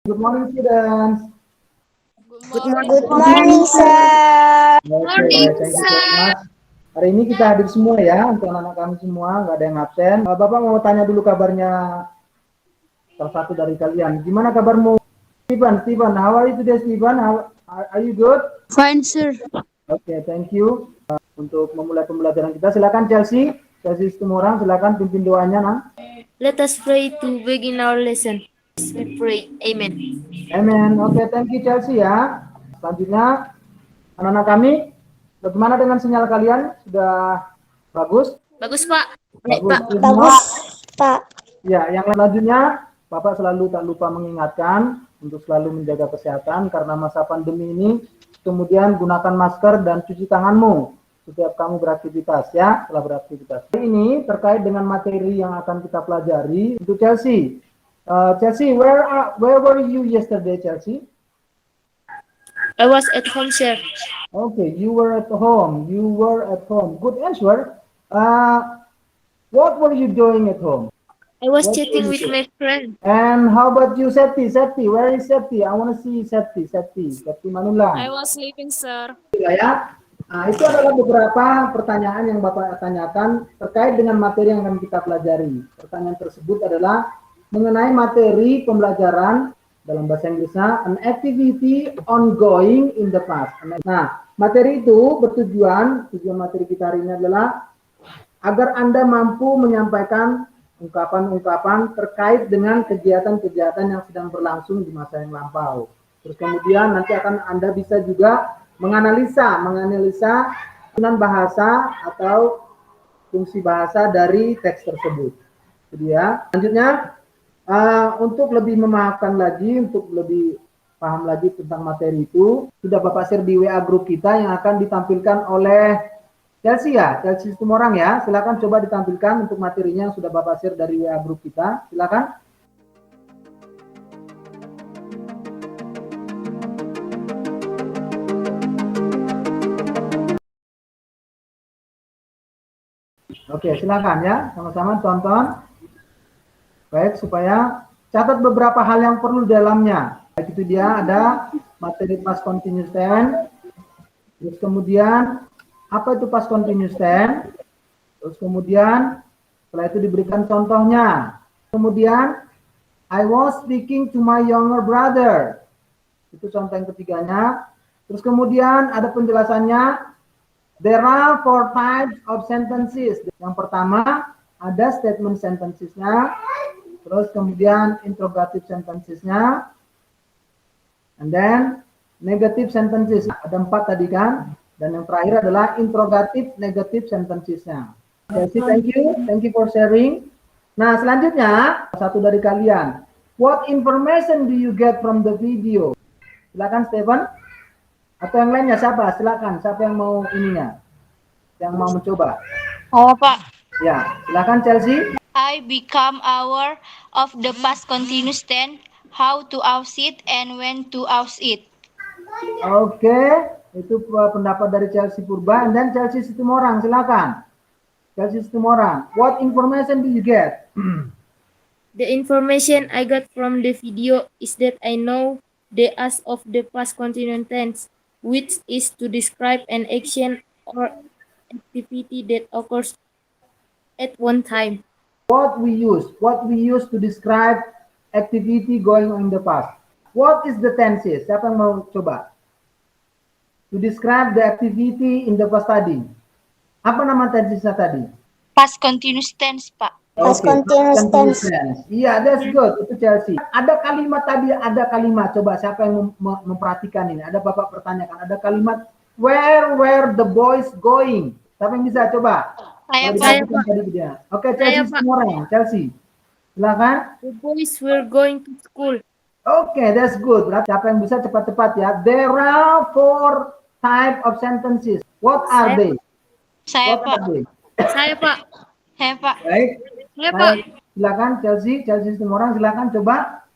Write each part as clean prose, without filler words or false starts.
Good morning, students. Good morning. Good morning, sir. Oke, thank you so much. Hari ini kita hadir semua ya, untuk anak-anak kami semua, nggak ada yang absen. Bapak mau tanya dulu kabarnya salah satu dari kalian. Gimana kabarmu? Steven, how are you today, Steven? Are you good? Fine, sir. Oke, thank you. Untuk memulai pembelajaran kita, silakan Chelsea. Chelsea semua orang, silakan pimpin doanya, nah. Let us pray to begin our lesson. We pray. Amen. Amen. Oke, thank you Chelsea ya. Selanjutnya, anak-anak kami, bagaimana dengan sinyal kalian? Sudah bagus? Bagus, Pak. Bagus. Bagus, Pak. Ya, yang selanjutnya, Bapak selalu tak lupa mengingatkan untuk selalu menjaga kesehatan karena masa pandemi ini. Kemudian gunakan masker dan cuci tanganmu setiap kamu beraktivitas ya, setelah beraktivitas. Ini terkait dengan materi yang akan kita pelajari untuk Chelsea. Chelsea, where were you yesterday, Chelsea? I was at home, sir. Okay, you were at home. You were at home. Good answer. What were you doing at home? I was chatting with my friend. And how about you, Septi? Septi, where is Septi? I want to see Septi. Septi Manula. I was sleeping, sir. Ya. Nah, itu adalah beberapa pertanyaan yang Bapak tanyakan terkait dengan materi yang akan kita pelajari. Pertanyaan tersebut adalah mengenai materi pembelajaran dalam bahasa Inggrisnya an activity ongoing in the past. Nah, materi itu tujuan materi kita hari ini adalah agar Anda mampu menyampaikan ungkapan-ungkapan terkait dengan kegiatan-kegiatan yang sedang berlangsung di masa yang lampau. Terus kemudian nanti akan Anda bisa juga menganalisa penggunaan bahasa atau fungsi bahasa dari teks tersebut. Jadi ya, selanjutnya untuk lebih memaafkan lagi, untuk lebih paham lagi tentang materi itu, sudah Bapak share di WA grup kita yang akan ditampilkan oleh Chelsea ya, Chelsea semua orang ya. Silakan coba ditampilkan untuk materinya yang sudah Bapak share dari WA grup kita. Silakan. Oke, silakan ya, sama-sama tonton. Baik, supaya catat beberapa hal yang perlu di dalamnya. Baik, itu dia ada materi past continuous tense. Terus kemudian apa itu past continuous tense? Terus kemudian setelah itu diberikan contohnya. Kemudian I was speaking to my younger brother. Itu contoh yang ketiganya. Terus kemudian ada penjelasannya. There are 4 types of sentences. Yang pertama ada statement sentences-nya. Terus kemudian interrogative sentences-nya. And then negative sentences. Ada 4 tadi kan? Dan yang terakhir adalah interrogative negative sentences-nya. Jadi thank you for sharing. Nah, selanjutnya satu dari kalian. What information do you get from the video? Silakan Stephen. Atau yang lainnya siapa? Silakan. Siapa yang mau ininya? Yang mau mencoba? Oh, Pak. Ya, silakan Chelsea. I become aware of the past continuous tense, how to use it and when to use it. Oke, itu pendapat dari Chelsea Purba. And then Chelsea Situmorang, silakan. Chelsea Situmorang, what information do you get? The information I got from the video is that I know the as of the past continuous tense, which is to describe an action or activity that occurs at one time. What we use to describe activity going on in the past. What is the tenses? Siapa yang mau coba? To describe the activity in the past tadi. Apa nama tensesnya tadi? Past continuous tense, Pak. Past continuous tense. Iya, that's good. Itu Chelsea. Ada kalimat tadi, ada kalimat. Coba siapa yang memperhatikan ini? Ada Bapak pertanyakan. Ada kalimat where were the boys going? Siapa yang bisa coba? Saya, Pak. Oke, Chelsea semua orang. Chelsea. Silakan. The boys were going to school. Oke, that's good. Berarti siapa yang bisa cepat-cepat ya? There are 4 type of sentences. What are they? Saya, Pak. Saya, Pak. Saya, Pak. Baik. Ya, Pak. Silakan Chelsea semua orang silakan coba.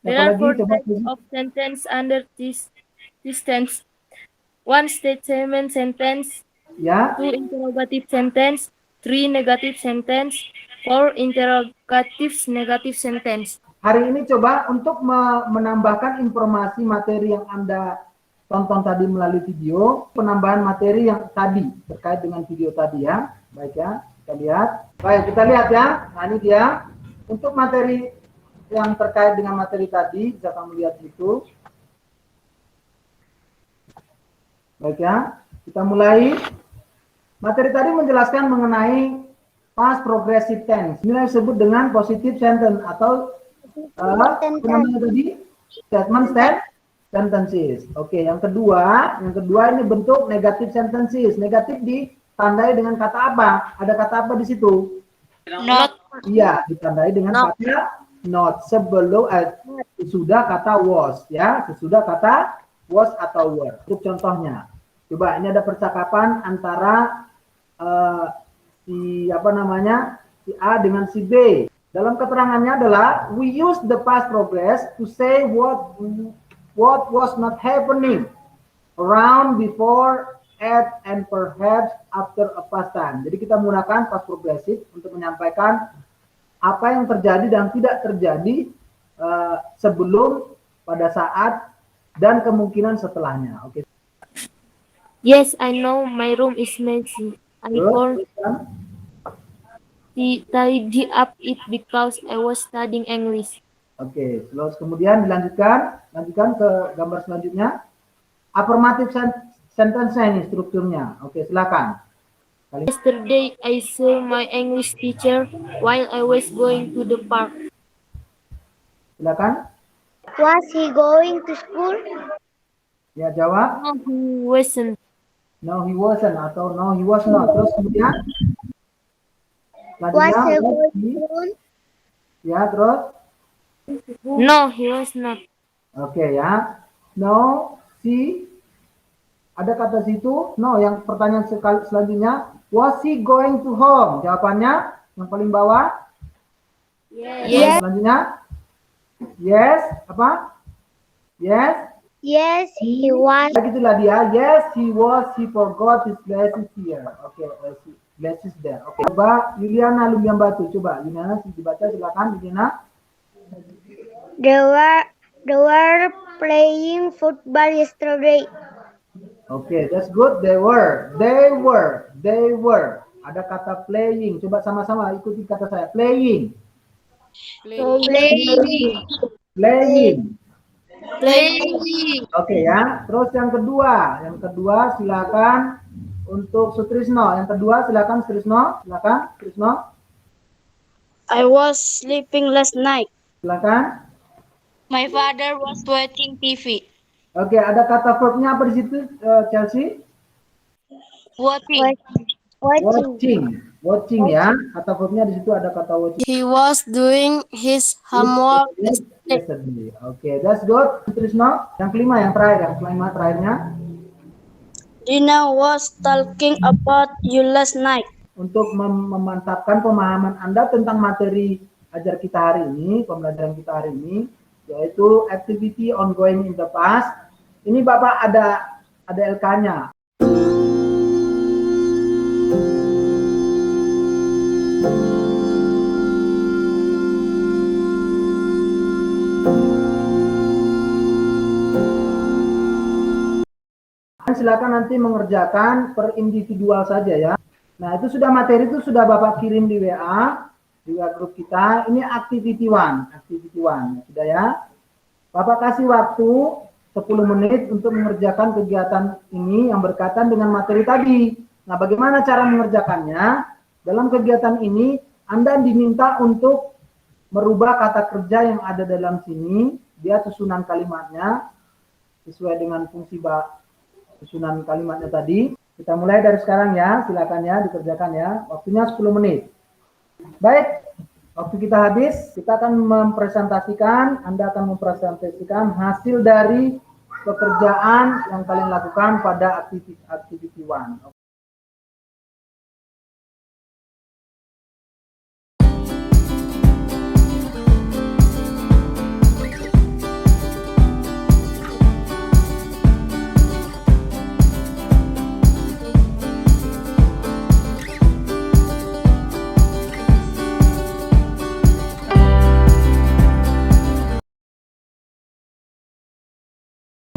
There are 4 types of sentence under this tense. 1 statement sentence, Ya. 2 interrogative sentence, 3 negative sentence, 4 interrogative negative sentence. hari ini coba untuk menambahkan informasi materi yang Anda tonton tadi melalui video, penambahan materi yang tadi terkait dengan video tadi ya. Baik ya, kita lihat. Baik, kita lihat ya. Nah, ini dia. Untuk materi yang terkait dengan materi tadi, bisa kamu lihat itu. Baik ya, kita mulai. Materi tadi menjelaskan mengenai past progressive tense. Ini disebut dengan positive sentence atau apa namanya tadi? Statement sentences. Oke, yang kedua ini bentuk negative sentences. Negatif ditandai dengan kata apa? Ada kata apa di situ? Not. Iya, ditandai dengan kata not. Sebelum sesudah kata was ya, sesudah kata was atau were. Untuk contohnya, coba ini ada percakapan antara si A dengan si B. Dalam keterangannya adalah we use the past progress to say what was not happening around, before, at, and perhaps after a past time. Jadi kita menggunakan past progressive untuk menyampaikan apa yang terjadi dan tidak terjadi sebelum, pada saat, dan kemungkinan setelahnya. Oke. Yes, I know my room is messy. I can't tidy up it because I was studying English. Oke, terus kemudian lanjutkan ke gambar selanjutnya. Affirmative sentence ini strukturnya. Oke, silakan. Yesterday, I saw my English teacher while I was going to the park. Silakan. Was he going to school? Ya, jawab. No, he wasn't. No, he wasn't atau no, he was not. Terus kemudian Was he selanjutnya, going to school? ya, terus. No, he was not. Oke ya. No, si. Ada kata situ. No, yang pertanyaan selanjutnya. Was he going to home? Jawabannya yang paling bawah. Yes. Selanjutnya. Yes. Apa? Yes. Yes, he was. Begitulah dia. Yes, he was. He forgot his glasses here. Oke, glasses there. Oke. Coba Yuliana Lumian Batu. Coba Yuliana dibaca, silakan Yuliana. They were playing football yesterday. Oke, that's good. They were. Ada kata playing. Coba sama-sama ikuti kata saya. Playing. Oke ya. Terus yang kedua silakan untuk Sutrisno. Yang kedua silakan Sutrisno. I was sleeping last night. Silakan. My father was watching TV. Oke, ada kata verbnya apa di situ, Chelsea? Watching ya. Kata verbnya di situ ada kata watching. He was doing his homework. Yesterday. Oke, that's good. Trisno. Yang kelima, terakhirnya. Dina was talking about you last night. Untuk memantapkan pemahaman Anda tentang materi ajar kita hari ini, pembelajaran kita hari ini, yaitu activity ongoing in the past. Ini Bapak ada LK-nya. Silakan nanti mengerjakan per individual saja ya. Nah, itu sudah materi itu sudah Bapak kirim di WA grup kita. Ini activity one, sudah ya. Bapak kasih waktu 10 menit untuk mengerjakan kegiatan ini yang berkaitan dengan materi tadi. Nah, bagaimana cara mengerjakannya? Dalam kegiatan ini Anda diminta untuk merubah kata kerja yang ada dalam sini, dia susunan kalimatnya sesuai dengan fungsi susunan kalimatnya tadi. Kita mulai dari sekarang ya, silakan ya dikerjakan ya. Waktunya 10 menit. Baik, waktu kita habis, kita akan Anda akan mempresentasikan hasil dari pekerjaan yang kalian lakukan pada activity one.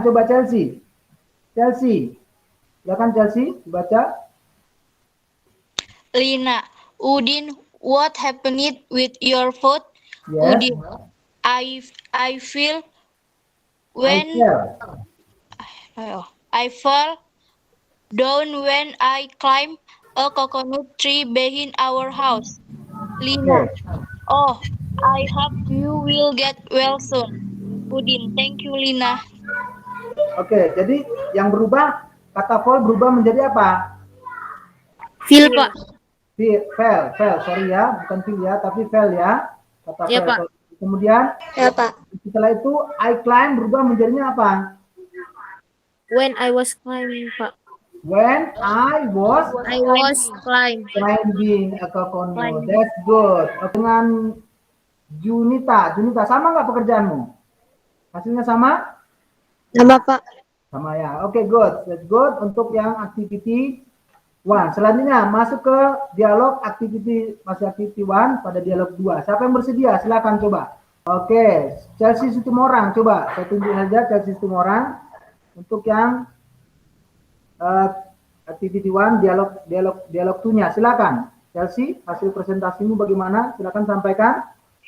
Coba Chelsea. Chelsea. Silakan Chelsea, baca. Lina, Udin, what happened with your foot? Yes. Udin, I feel I when fell. I fell down when I climbed a coconut tree behind our house. Lina, Oke. oh, I hope you will get well soon. Udin, thank you, Lina. Oke, jadi yang berubah kata fall berubah menjadi apa? Feel, Pak. Fell, sorry ya, bukan feel ya, tapi fell ya. Kata Ya, fell. Pak. Kemudian Ya, Pak. setelah itu I climb berubah menjadinya apa? When I was climbing, Pak. When I was climbing a coconut. Climbing. That's good. Dengan Junita sama nggak pekerjaanmu? Hasilnya sama? Nama, Pak. Sama ya. Oke, good. That's good untuk yang activity 1. Selanjutnya masuk ke dialog masih activity 1 pada dialog 2. Siapa yang bersedia? Silakan coba. Oke, Chelsea Situmorang coba. Saya tunjuk saja Chelsea Situmorang untuk yang activity 1 dialog 2-nya. Silakan. Chelsea, hasil presentasimu bagaimana? Silakan sampaikan.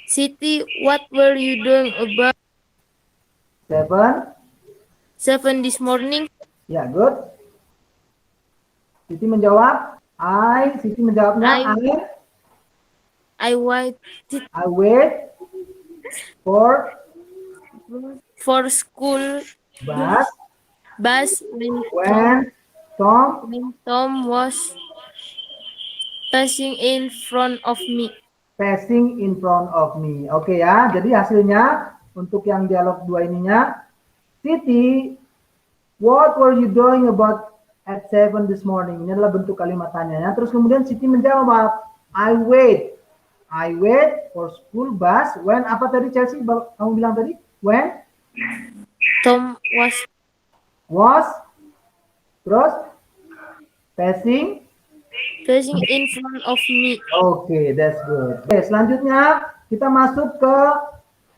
Siti, what were you doing about 7 this morning? Ya, good. Siti menjawab, Siti menjawabnya, I waited I wait for school bus when when Tom was passing in front of me. passing in front of me. Oke ya, jadi hasilnya untuk yang dialog 2 ininya, Siti, what were you doing about at 7 this morning? Ini adalah bentuk kalimat tanyanya. Terus kemudian Siti menjawab, I wait for school bus when apa tadi Chelsea? Kamu bilang tadi? When Tom was terus passing in front of me. Oke, that's good. Oke, selanjutnya kita masuk ke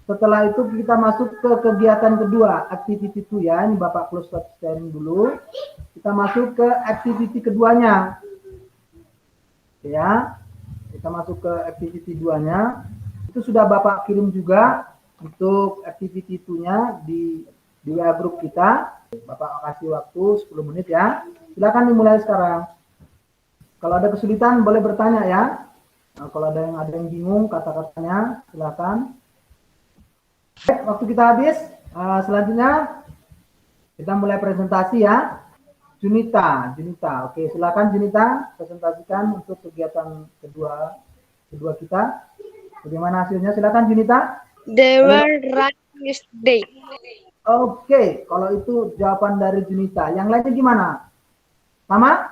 setelah itu kita masuk ke kegiatan kedua, activity 2 ya. Ini Bapak close stop sharing dulu. Kita masuk ke activity keduanya. Oke ya. Kita masuk ke activity 2-nya. Itu sudah Bapak kirim juga untuk activity 2-nya di WA group kita. Bapak kasih waktu 10 menit ya. Silakan dimulai sekarang. Kalau ada kesulitan boleh bertanya ya. Nah, kalau ada yang bingung kata-katanya silakan. Waktu kita habis. Selanjutnya kita mulai presentasi ya. Junita. Oke, silakan Junita presentasikan untuk kegiatan kedua kita. Bagaimana hasilnya? Silakan Junita. They were running yesterday. Oke, kalau itu jawaban dari Junita. Yang lainnya gimana? Sama?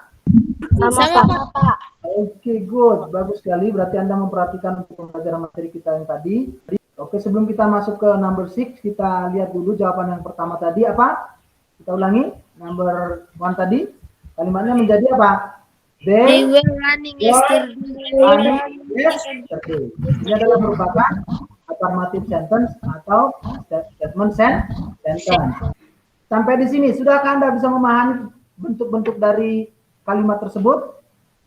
Sama, Pak. Oke, good. Bagus sekali. Berarti Anda memperhatikan untuk pembelajaran materi kita yang tadi. Oke, sebelum kita masuk ke number 6, kita lihat dulu jawaban yang pertama tadi apa? Kita ulangi. Number 1 tadi. Kalimatnya menjadi apa? They were running yesterday. Ini adalah merupakan affirmative sentence atau statement sentence. Sampai di sini, sudahkah Anda bisa memahami bentuk-bentuk dari kalimat tersebut?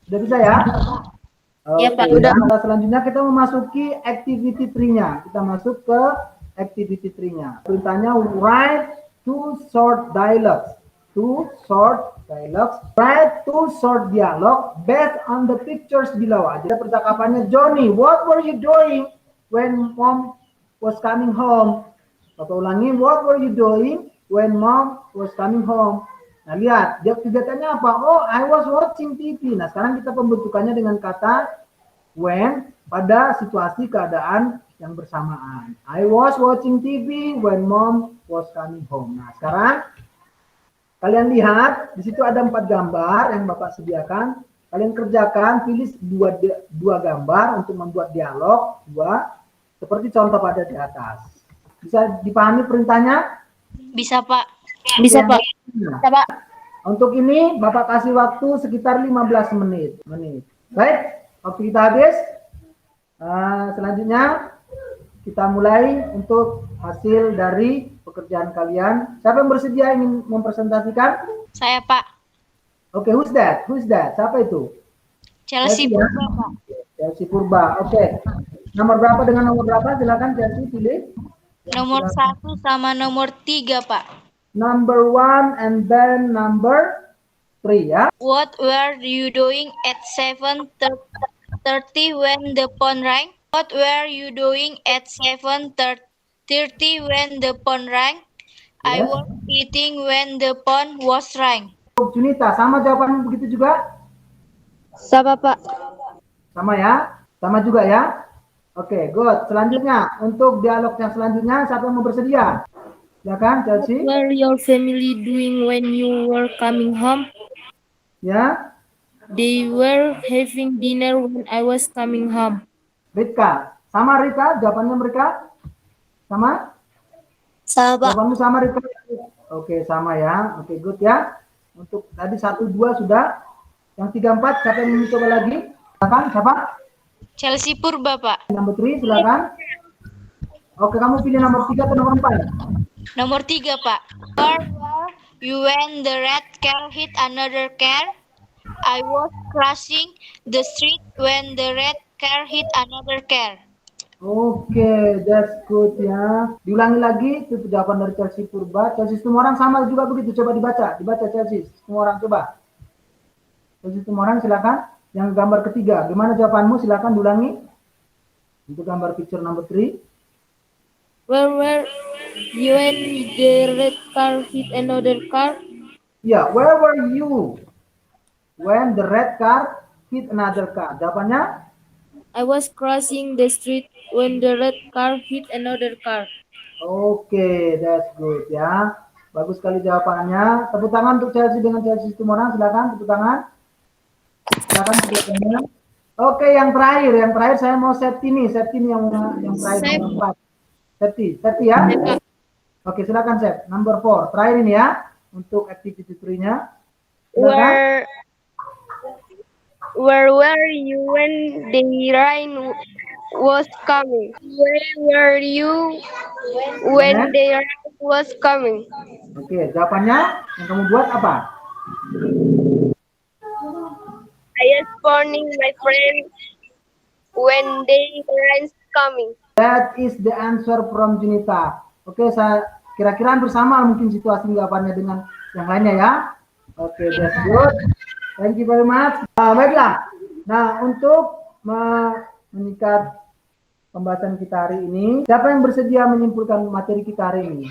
Sudah bisa ya? Ya, Pak. Udah. Selanjutnya kita memasuki activity 3-nya. Kita masuk ke activity 3-nya. Perintahnya write 2 short dialogues. Write 2 short dialogue based on the pictures below. Jadi percakapannya, Johnny, what were you doing when mom was coming home? Bapak ulangi, what were you doing when mom was coming home? Nah, lihat, dia kegiatannya apa? Oh, I was watching TV. Nah, sekarang kita pembentukannya dengan kata when pada situasi keadaan yang bersamaan. I was watching TV when mom was coming home. Nah, sekarang kalian lihat, di situ ada 4 gambar yang Bapak sediakan. Kalian kerjakan, pilih dua gambar untuk membuat dialog, 2, seperti contoh pada di atas. Bisa dipahami perintahnya? Bisa, Pak. Bisa, Pak. Nah, untuk ini Bapak kasih waktu sekitar 15 menit. Baik, waktu kita habis. Selanjutnya kita mulai untuk hasil dari pekerjaan kalian. Siapa yang bersedia ingin mempresentasikan? Saya, Pak. Oke, who's that? Who's that? Siapa itu? Chelsea ya? Purba, Pak. Chelsea Purba. Oke. Nomor berapa dengan nomor berapa? Silakan Chelsea pilih. Nomor 1 sama nomor 3, Pak. Number 1 and then number 3 ya. What were you doing at 7:30 when the phone rang? What were you doing at 7:30 when the phone rang? I Yes. was eating when the phone was rang. Untuk Junita, sama jawabanmu begitu juga? Sama, Pak. Sama ya? Sama juga ya? Oke, good. Selanjutnya, untuk dialog yang selanjutnya, siapa yang mau bersedia? Silakan, What Chelsea. were your family doing when you were coming home? Ya, They were having dinner when I was coming home. Rika. Sama Rika, jawabannya mereka? Sama? Sama, Pak. Jawabanmu sama Rika? Oke, sama ya. Oke, good ya. Untuk tadi 1, 2 sudah. Yang 3, 4, siapa yang mau coba lagi? Silakan, siapa? Chelsea Purba, Pak. Nomor 3, silakan. Oke, kamu pilih nomor 3 atau nomor 4? Nomor 3, Pak. Where were you when the red car hit another car? I was crossing the street when the red car hit another car. Oke, that's good ya. Diulangi lagi, itu jawaban dari Chelsea Purba. Chelsea semua orang sama juga begitu. Coba dibaca Chelsea. Semua orang coba. Chelsea semua orang silakan. Yang gambar ketiga, gimana jawabanmu? Silakan diulangi. Untuk gambar picture number 3. Where were you when the red car hit another car? Ya, where were you when the red car hit another car? Jawabannya? I was crossing the street when the red car hit another car. Oke, that's good ya. Bagus sekali jawabannya. Tepuk tangan untuk Chelsea dengan Chelsea semua orang. Silakan tepuk tangan. Silakan tepuk tangan. Oke, yang terakhir saya mau Septi nih yang terakhir nomor 4. Septi ya. Oke, silakan Sep. Number 4. Terakhir ini ya untuk activity 3-nya. Where were you when the rain was coming? Where were you when the rain was coming? Oke, jawabannya yang kamu buat apa? I was phoning my friend when the rain's coming. That is the answer from Junita. Oke, saya kira-kira hampir sama mungkin situasi jawabannya dengan yang lainnya ya. Oke, that's good. Thank you very much. Baiklah. Nah, untuk menyikat pembahasan kita hari ini, siapa yang bersedia menyimpulkan materi kita hari ini?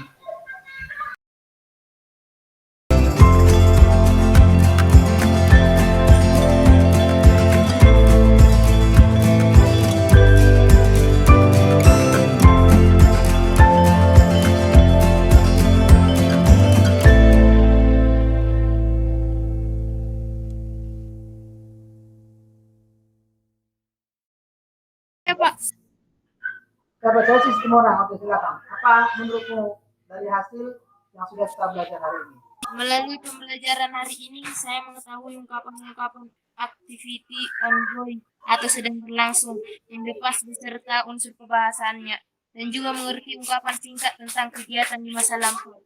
Siapa Chelsea semua orang? Oke, silakan. Apa menurutmu dari hasil yang sudah kita belajar hari ini? Melalui pembelajaran hari ini, saya mengetahui ungkapan-ungkapan activity ongoing atau sedang berlangsung yang lepas beserta unsur kebahasannya, dan juga mengerti ungkapan singkat tentang kegiatan di masa lampau.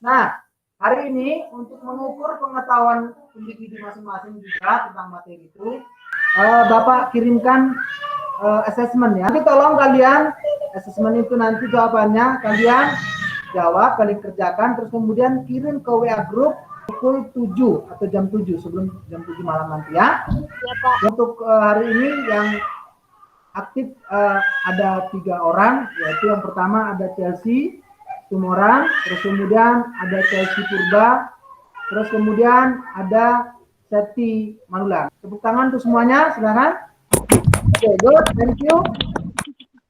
Nah, hari ini untuk mengukur pengetahuan individu masing-masing juga tentang materi itu, Bapak kirimkan assessment ya. Nanti tolong kalian assessment itu nanti jawabannya kalian jawab, kalian kerjakan, terus kemudian kirim ke WA group pukul 7 atau jam 7 sebelum jam 7 malam nanti ya. Ya, Pak. Untuk hari ini yang aktif ada 3 orang, yaitu yang pertama ada Chelsea Tumorang, terus kemudian ada Chelsea Purba, terus kemudian ada Septi Manulang. Tepuk tangan untuk semuanya, silakan. Oke, good, thank you.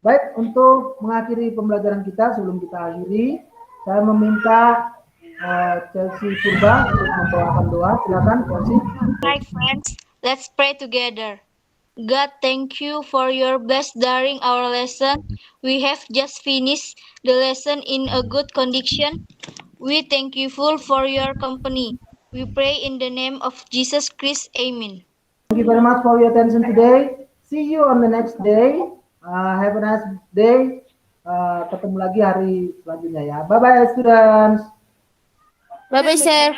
Baik, untuk mengakhiri pembelajaran kita, sebelum kita akhiri, saya meminta Chelsea Purba untuk membawakan doa. Silakan, Chelsea. Hi friends, let's pray together. God, thank you for your best during our lesson. We have just finished the lesson in a good condition. We thank you full for your company. We pray in the name of Jesus Christ. Amen. Thank you very much for your attention today. See you on the next day. Have a nice day. ketemu lagi hari selanjutnya ya. Bye bye students. Bye bye, sir.